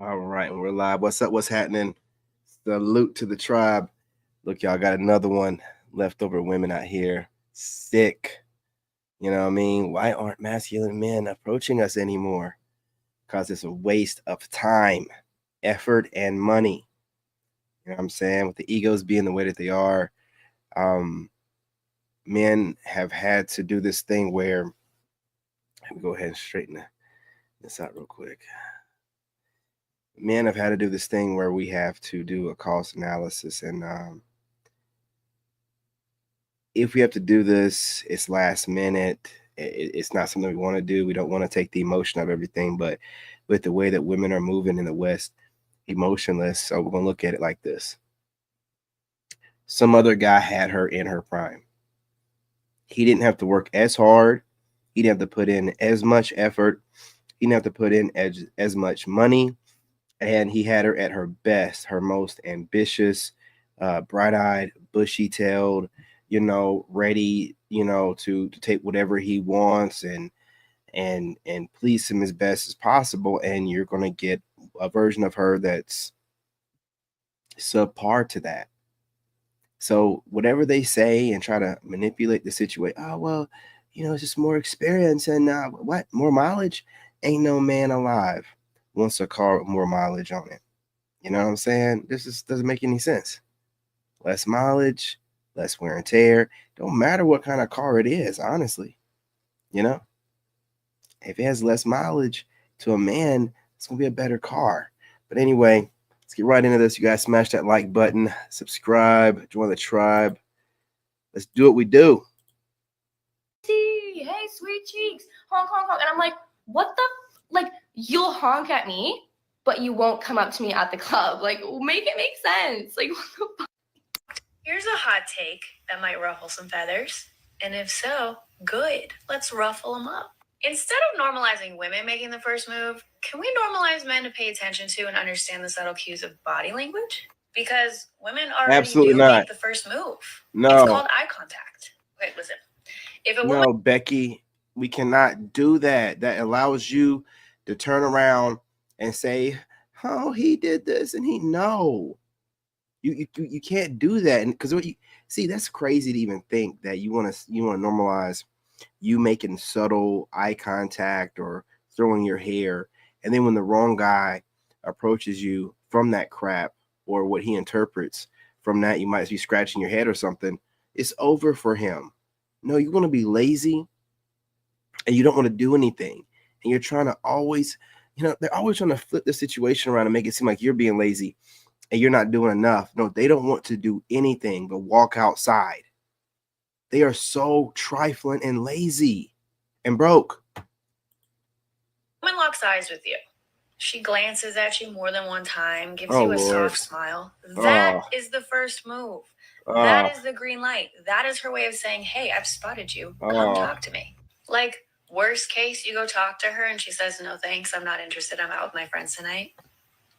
All right, we're live. What's up? What's happening? Salute to the tribe. Look, y'all got another one. Leftover women out here. Sick. You know what I mean? Why aren't masculine men approaching us anymore? Because it's a waste of time, effort, and money. You know what I'm saying? With the egos being the way that they are, men have had to do this thing where, let me go ahead and straighten this out real quick. Men have had to do this thing where we have to do a cost analysis, and if we have to do this, it's last minute. It's not something we want to do. We don't want to take the emotion of everything, but with the way that women are moving in the West, emotionless. So we're going to look at it like this. Some other guy had her in her prime. He didn't have to work as hard. He didn't have to put in as much effort. He didn't have to put in as much money. And he had her at her best, her most ambitious, bright-eyed, bushy-tailed, ready, to take whatever he wants and please him as best as possible. And you're going to get a version of her that's subpar to that. So whatever they say and try to manipulate the situation, oh, well, it's just more experience and what? More mileage? Ain't no man alive wants a car with more mileage on it. You know what I'm saying? This doesn't make any sense. Less mileage, less wear and tear. Don't matter what kind of car it is, honestly. If it has less mileage to a man, it's going to be a better car. But anyway, let's get right into this. You guys smash that like button, subscribe, join the tribe. Let's do what we do. Hey, sweet cheeks, honk, honk, honk. And I'm like, what the? You'll honk at me, but you won't come up to me at the club. Make it make sense. What the fuck? Here's a hot take that might ruffle some feathers. And if so, good. Let's ruffle them up. Instead of normalizing women making the first move, can we normalize men to pay attention to and understand the subtle cues of body language? Because women already Absolutely do not. make the first move. No. It's called eye contact. Okay, listen. If a woman... No, Becky, we cannot do that. That allows you to turn around and say, oh, he did this and no. You can't do that. And because what you see, that's crazy to even think that you want to normalize you making subtle eye contact or throwing your hair, and then when the wrong guy approaches you from that crap or what he interprets from that, you might be scratching your head or something. It's over for him. No, you want to be lazy and you don't want to do anything, and you're trying to always, they're always trying to flip the situation around and make it seem like you're being lazy and you're not doing enough. No, they don't want to do anything but walk outside. They are so trifling and lazy and broke. Woman locks eyes with you. She glances at you more than one time, gives you a soft smile. That is the first move. That is the green light. That is her way of saying, hey, I've spotted you. Come talk to me. Worst case, you go talk to her and she says, no, thanks. I'm not interested. I'm out with my friends tonight.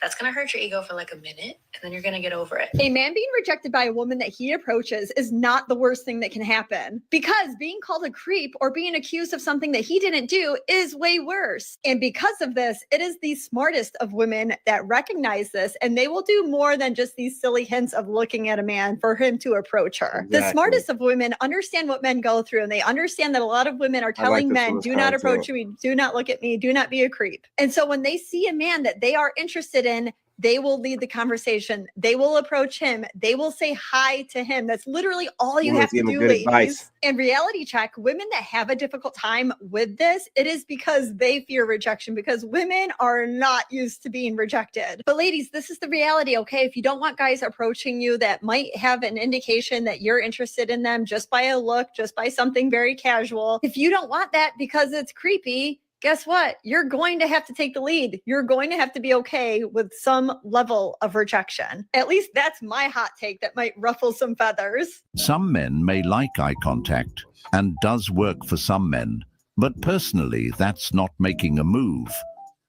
That's going to hurt your ego for a minute, and then you're going to get over it. A man being rejected by a woman that he approaches is not the worst thing that can happen, because being called a creep or being accused of something that he didn't do is way worse. And because of this, it is the smartest of women that recognize this, and they will do more than just these silly hints of looking at a man for him to approach her. Exactly. The smartest of women understand what men go through, and they understand that a lot of women are telling men, do not approach me, do not look at me, do not be a creep. And so when they see a man that they are interested in, they will lead the conversation. They will approach him. They will say hi to him. That's literally all you have to do, ladies. Advice. And reality check, women that have a difficult time with this, it is because they fear rejection, because women are not used to being rejected. But ladies, this is the reality, okay? If you don't want guys approaching you that might have an indication that you're interested in them just by a look, just by something very casual, if you don't want that because it's creepy, guess what? You're going to have to take the lead. You're going to have to be okay with some level of rejection. At least that's my hot take that might ruffle some feathers. Some men may like eye contact, and does work for some men, but personally, that's not making a move.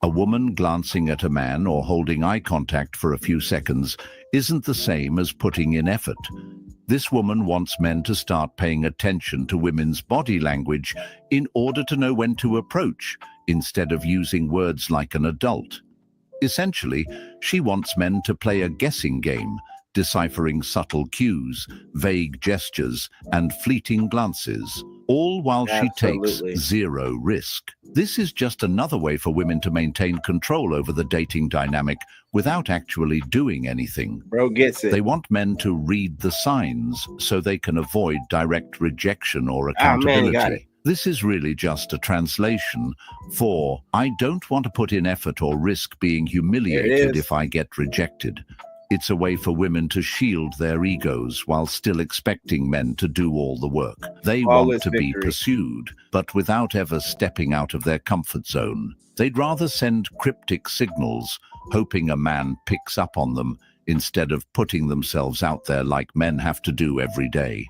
A woman glancing at a man or holding eye contact for a few seconds isn't the same as putting in effort. This woman wants men to start paying attention to women's body language in order to know when to approach, instead of using words like an adult. Essentially, she wants men to play a guessing game, deciphering subtle cues, vague gestures, and fleeting glances, all while she takes Absolutely. zero risk. This is just another way for women to maintain control over the dating dynamic without actually doing anything. Bro gets it. They want men to read the signs so they can avoid direct rejection or Ah, man, you got it. accountability. This is really just a translation for I don't want to put in effort or risk being humiliated if I get rejected. It's a way for women to shield their egos while still expecting men to do all the work. They want to be pursued, but without ever stepping out of their comfort zone. They'd rather send cryptic signals, hoping a man picks up on them, instead of putting themselves out there like men have to do every day.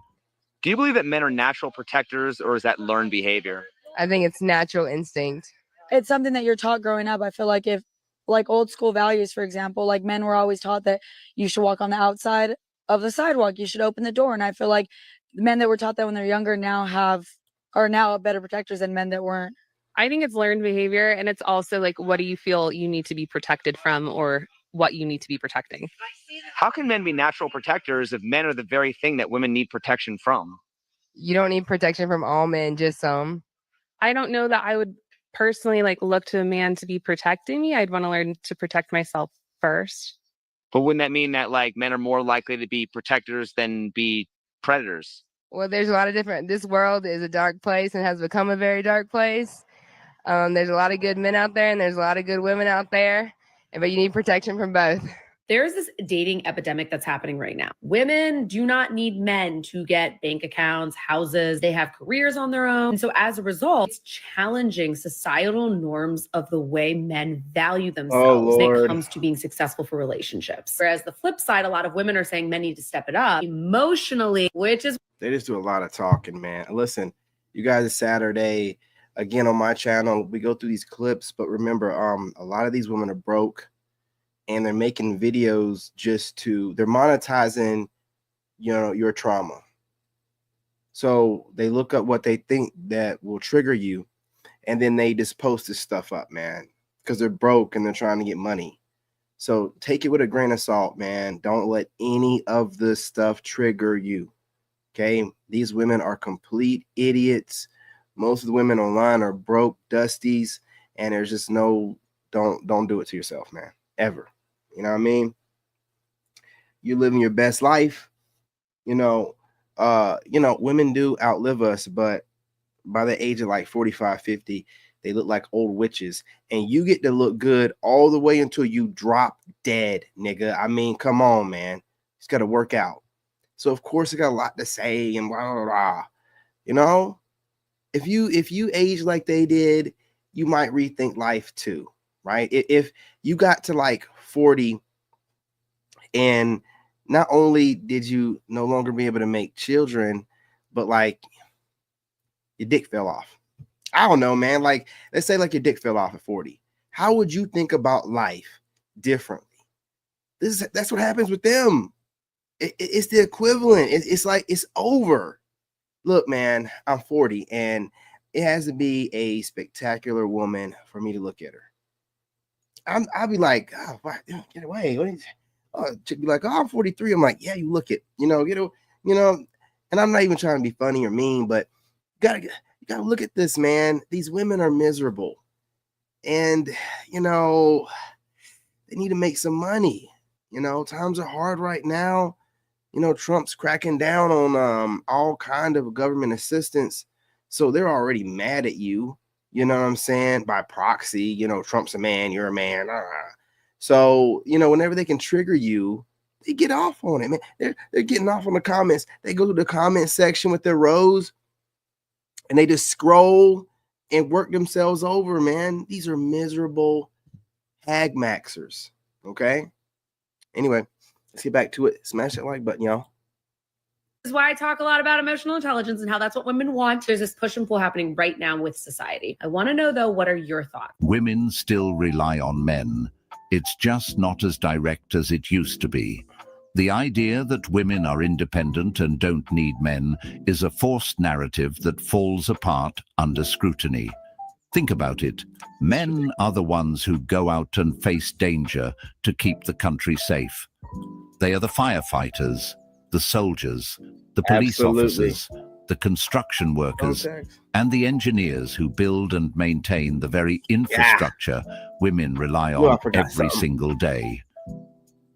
Do you believe that men are natural protectors, or is that learned behavior? I think it's natural instinct. It's something that you're taught growing up. I feel like if, like old school values, for example, like men were always taught that you should walk on the outside of the sidewalk, you should open the door. And I feel like the men that were taught that when they're younger are now better protectors than men that weren't. I think it's learned behavior, and it's also like, what do you feel you need to be protected from, or what you need to be protecting? How can men be natural protectors if men are the very thing that women need protection from? You don't need protection from all men, just some. I don't know that I would personally look to a man to be protecting me. I'd want to learn to protect myself first. But wouldn't that mean that men are more likely to be protectors than be predators? Well, there's a lot of different. This world is a dark place and has become a very dark place. There's a lot of good men out there and there's a lot of good women out there, but you need protection from both. There's this dating epidemic that's happening right now. Women do not need men to get bank accounts, houses. They have careers on their own. And so as a result, it's challenging societal norms of the way men value themselves when it comes to being successful for relationships. Whereas the flip side, a lot of women are saying men need to step it up emotionally, which is... They just do a lot of talking, man. Listen, you guys, it's Saturday. Again, on my channel, we go through these clips, but remember, a lot of these women are broke. And they're making videos they're monetizing, your trauma. So they look up what they think that will trigger you. And then they just post this stuff up, man, because they're broke and they're trying to get money. So take it with a grain of salt, man. Don't let any of this stuff trigger you. Okay. These women are complete idiots. Most of the women online are broke dusties. And there's just don't do it to yourself, man, ever. You know what I mean? You're living your best life. Women do outlive us, but by the age of 45, 50, they look like old witches. And you get to look good all the way until you drop dead, nigga. I mean, come on, man. It's got to work out. So, of course, I got a lot to say and blah, blah, blah. If you age like they did, you might rethink life too, right? If you got to 40 and not only did you no longer be able to make children, but your dick fell off. I don't know, man. Let's say your dick fell off at 40. How would you think about life differently? That's what happens with them. It's the equivalent. It's it's over. Look, man, I'm 40 and it has to be a spectacular woman for me to look at her. I'll be like, oh, get away. She'd be like, oh, I'm 43. I'm like, yeah, you look it, and I'm not even trying to be funny or mean, but you gotta look at this, man. These women are miserable and, they need to make some money. Times are hard right now. Trump's cracking down on all kind of government assistance. So they're already mad at you. You know what I'm saying? By proxy, Trump's a man, you're a man. So, whenever they can trigger you, they get off on it, man. They're getting off on the comments. They go to the comment section with their rose and they just scroll and work themselves over, man. These are miserable hag maxers. Okay. Anyway, let's get back to it. Smash that like button, y'all. This is why I talk a lot about emotional intelligence and how that's what women want. There's this push and pull happening right now with society. I want to know, though, what are your thoughts? Women still rely on men. It's just not as direct as it used to be. The idea that women are independent and don't need men is a forced narrative that falls apart under scrutiny. Think about it. Men are the ones who go out and face danger to keep the country safe. They are the firefighters, the soldiers, the police officers, the construction workers, and the engineers who build and maintain the very infrastructure women rely on every single day.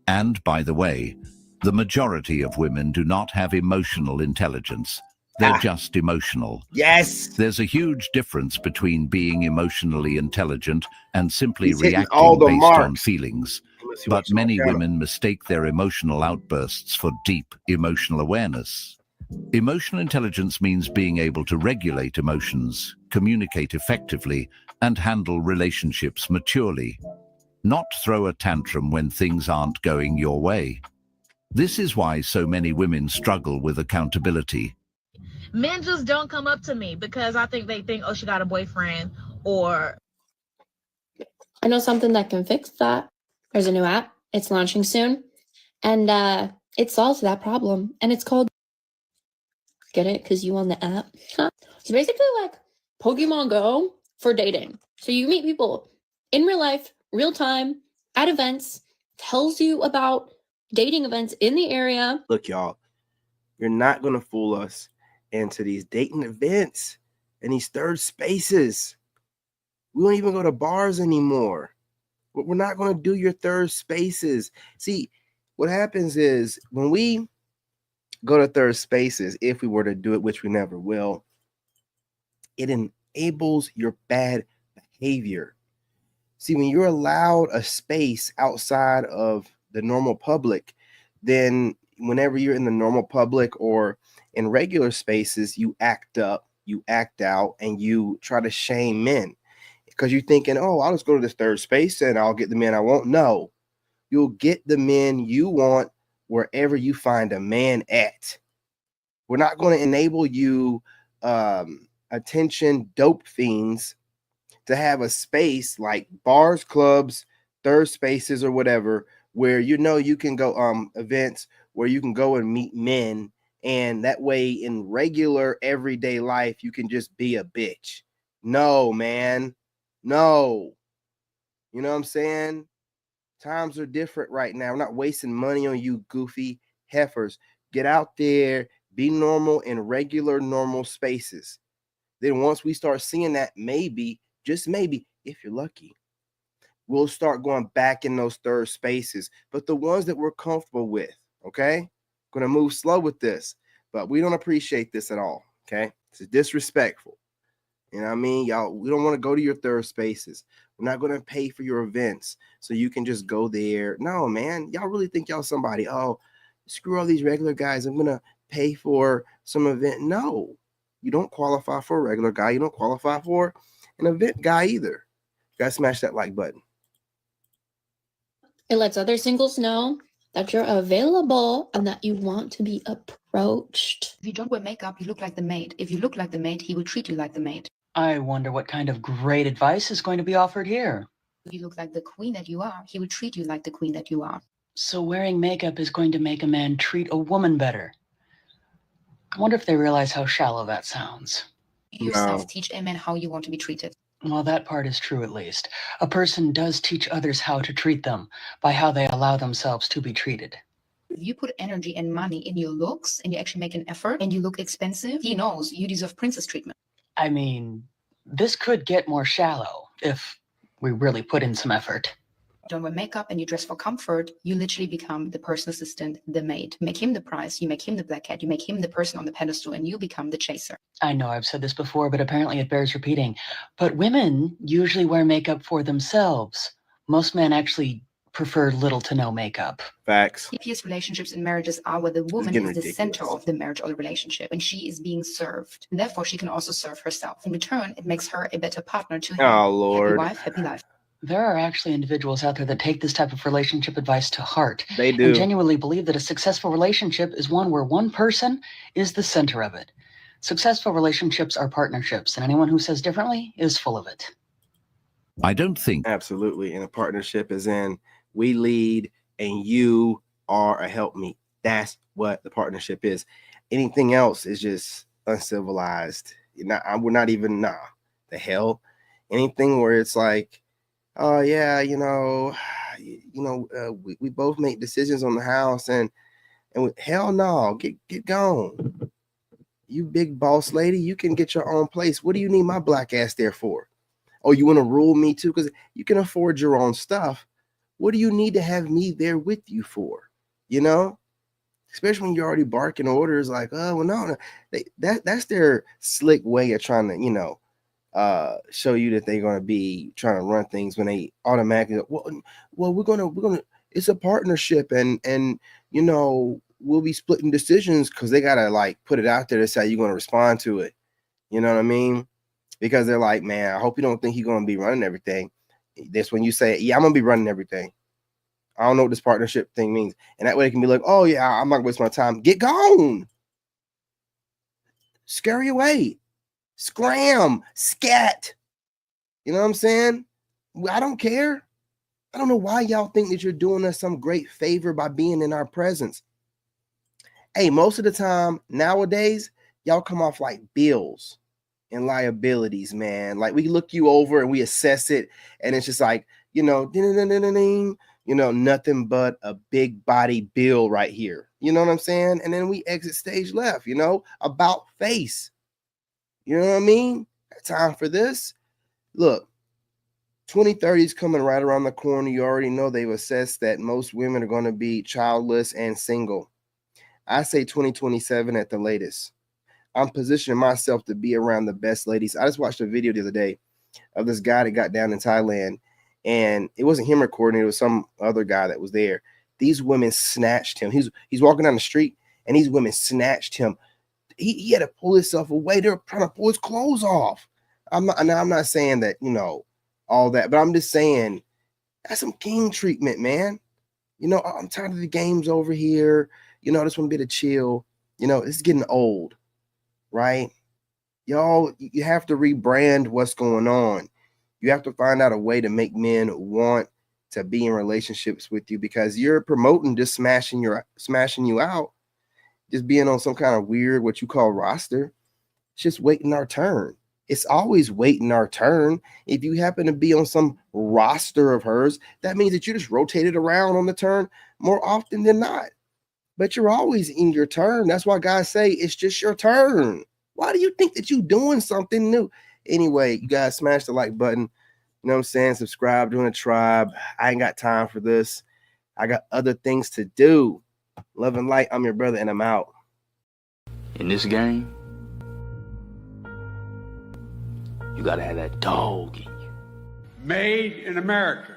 And, by the way, the majority of women do not have emotional intelligence. They're just emotional. Yes. There's a huge difference between being emotionally intelligent and simply reacting based on feelings. But many women mistake their emotional outbursts for deep emotional awareness. Emotional intelligence means being able to regulate emotions, communicate effectively, and handle relationships maturely. Not throw a tantrum when things aren't going your way. This is why so many women struggle with accountability. Men just don't come up to me because I think they think, oh, she got a boyfriend, or... I know something that can fix that. There's a new app. It's launching soon. And it solves that problem. And it's called... Get it? Because you on the app. It's basically like Pokemon Go for dating. So you meet people in real life, real time, at events, tells you about dating events in the area. Look, y'all, you're not going to fool us into these dating events and these third spaces. We don't even go to bars anymore. We're not going to do your third spaces. See, what happens is when we go to third spaces, if we were to do it, which we never will, it enables your bad behavior. See, when you're allowed a space outside of the normal public, then whenever you're in the normal public or in regular spaces, you act up, you act out, and you try to shame men because you're thinking, oh, I'll just go to this third space and I'll get the men I want. No, you'll get the men you want wherever you find a man at. We're not going to enable you attention dope fiends to have a space like bars, clubs, third spaces, or whatever, where you can go events where you can go and meet men, and that way in regular everyday life you can just be a bitch. No, man. No. You know what I'm saying? Times are different right now. We're not wasting money on you goofy heifers. Get out there, be normal in regular normal spaces. Then once we start seeing that, maybe, just maybe, if you're lucky, we'll start going back in those third spaces, but the ones that we're comfortable with, okay? Going to move slow with this, but we don't appreciate this at all, okay? It's disrespectful. You know what I mean? Y'all, we don't want to go to your third spaces. We're not going to pay for your events so you can just go there. No, man. Y'all really think y'all somebody, oh, screw all these regular guys. I'm going to pay for some event. No, you don't qualify for a regular guy. You don't qualify for an event guy either. You got to smash that like button. It lets other singles know that you're available and that you want to be approached. If you don't wear makeup, you look like the maid. If you look like the maid, he will treat you like the maid. I wonder what kind of great advice is going to be offered here. If you look like the queen that you are, he will treat you like the queen that you are. So wearing makeup is going to make a man treat a woman better. I wonder if they realize how shallow that sounds. You yourself teach a man how you want to be treated. Well, that part is true, at least. A person does teach others how to treat them by how they allow themselves to be treated. If you put energy and money in your looks and you actually make an effort and you look expensive, he knows you deserve princess treatment. I mean, this could get more shallow if we really put in some effort. Don't wear makeup and you dress for comfort, you literally become the personal assistant, the maid. Make him the prize, you make him the black cat, you make him the person on the pedestal, and you become the chaser. I know I've said this before, but apparently it bears repeating. But women usually wear makeup for themselves. Most men actually prefer little to no makeup. Facts. Happiest relationships and marriages are where the woman is the center of the marriage or the relationship, and she is being served. And therefore, she can also serve herself. In return, it makes her a better partner to him. Oh, Lord. Happy wife, happy life. There are actually individuals out there that take this type of relationship advice to heart. They do. And genuinely believe that a successful relationship is one where one person is the center of it. Successful relationships are partnerships, and anyone who says differently is full of it. I don't think. Absolutely. And a partnership is in we lead and you are a helpmeet. That's what the partnership is. Anything else is just uncivilized. We're not even, the hell. anything where it's like, oh yeah, we both make decisions on the house, and hell no, get gone. You big boss lady, you can get your own place. What do you need my black ass there for? Oh, you want to rule me too? Because you can afford your own stuff. What do you need to have me there with you for? Especially when you're already barking orders like, oh, well, no. That's their slick way of trying to, show you that they're going to be trying to run things when they automatically go, well, we're gonna it's a partnership, and we'll be splitting decisions, because they gotta like put it out there. That's how you're going to respond to it. You know what I mean? Because they're like, man, I hope you don't think you're going to be running everything. That's when you say, yeah, I'm gonna be running everything. I don't know what this partnership thing means. And that way it can be like, oh yeah, I'm not gonna waste my time. Get gone. Scurry away. Scram. Scat. You know what I'm saying? I don't care. I don't know why y'all think that you're doing us some great favor by being in our presence. Hey, most of the time nowadays, y'all come off like bills and liabilities, man. Like, we look you over and we assess it, and it's just like, nothing but a big body bill right here. You know what I'm saying? And then we exit stage left, about face. You know what I mean? Time for this. Look, 2030 is coming right around the corner. You already know they've assessed that most women are going to be childless and single. I say 2027 at the latest. I'm positioning myself to be around the best ladies. I just watched a video the other day of this guy that got down in Thailand, and it wasn't him recording. It was some other guy that was there. These women snatched him. He's walking down the street, and these women snatched him. He had to pull himself away. They were trying to pull his clothes off. I'm not saying that, all that, but I'm just saying that's some king treatment, man. I'm tired of the games over here. I just want to be able to chill. It's getting old, right? Y'all, you have to rebrand what's going on. You have to find out a way to make men want to be in relationships with you, because you're promoting just smashing you out, just being on some kind of weird, what you call roster. It's just waiting our turn. It's always waiting our turn. If you happen to be on some roster of hers, that means that you just rotated around on the turn more often than not. But you're always in your turn. That's why guys say it's just your turn. Why do you think that you're doing something new? Anyway, you guys smash the like button. You know what I'm saying? Subscribe, join the tribe. I ain't got time for this. I got other things to do. Love and light. I'm your brother, and I'm out. In this game, you gotta have that dog in you. Made in America.